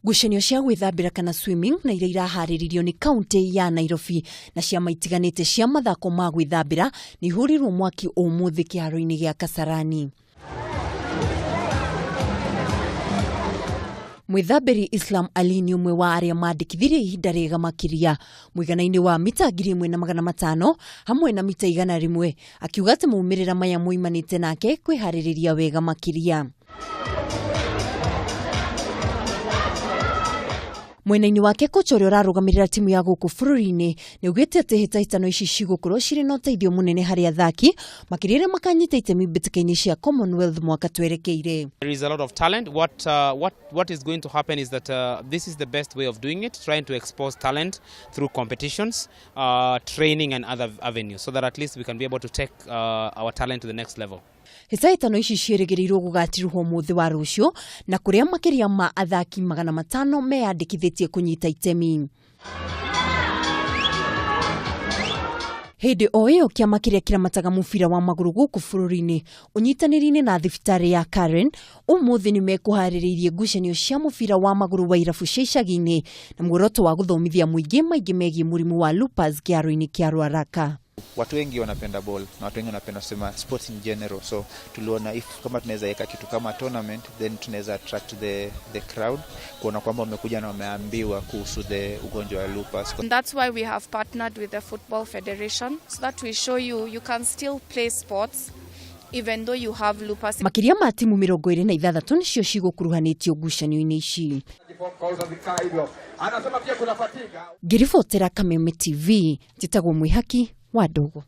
Ngucanio cia gwithambira kana swimming na iria irahariririirio ni kaunti ya Nairobi na ciama itiganite cia mathako ma gwithambira ni ihurirwo mwaki umuthi kiharo-ini gia Kasarani. Mwithambiri Islam Ali ni umwe wa aria mandikithirie ihinda riega makiria muigana-ini wa mita 1,500 hamwe na mita 100 akiuga ati maumirira maya muimanite nake kwihaririria wega makiria. Mwena-ini wake kocha uria urarugamirira timu ya guku bururi-ini ni ugite ati Hitahitano ici cigikuruhwo ciri na uteithio munene hari athaki makirire makanyita itemi mbitikaini cia Commonwealth mwaka twerekeire. There is a lot of talent. What is going to happen is that this is the best way of doing it, trying to expose talent through competitions, training and other avenues, so that at least we can be able to take our talent to the next level. Hitahitano ici cierigereirwo gugatirwo umuthi wa rucio na kuria makiria ma athaki 500 meyandikithitie kunyita itemi. Hindi o iyo kiama kiria kiramataga mubira wa maguru guku bururi-ini unyitaniri-ini na thirikari ya Karen umuthi ni mekuhaririirie ngucanio cia mubira wa maguru wa irabu cia icagini na mworoto wa guthomithia muingi maingi megie murimu wa lupus kiharo-ini kia haraka. Watu wengi wanapenda ball na watu wengi wanapenda kusema sports in general, so tuliona kama tunaweza weka kitu kama tournament, then tunaweza attract the crowd kuona kwamba wamekuja na wameambiwa kuhusu the ugonjwa wa lupus. And that's why we have partnered with the Football Federation so that we show you can still play sports even though you have lupus. Makiria ma timu 26 nicio cigikuruhanitio ngucanio-ini ici. Ngiribotera Kameme TV, njitagwo mwihaki wa Ndogo.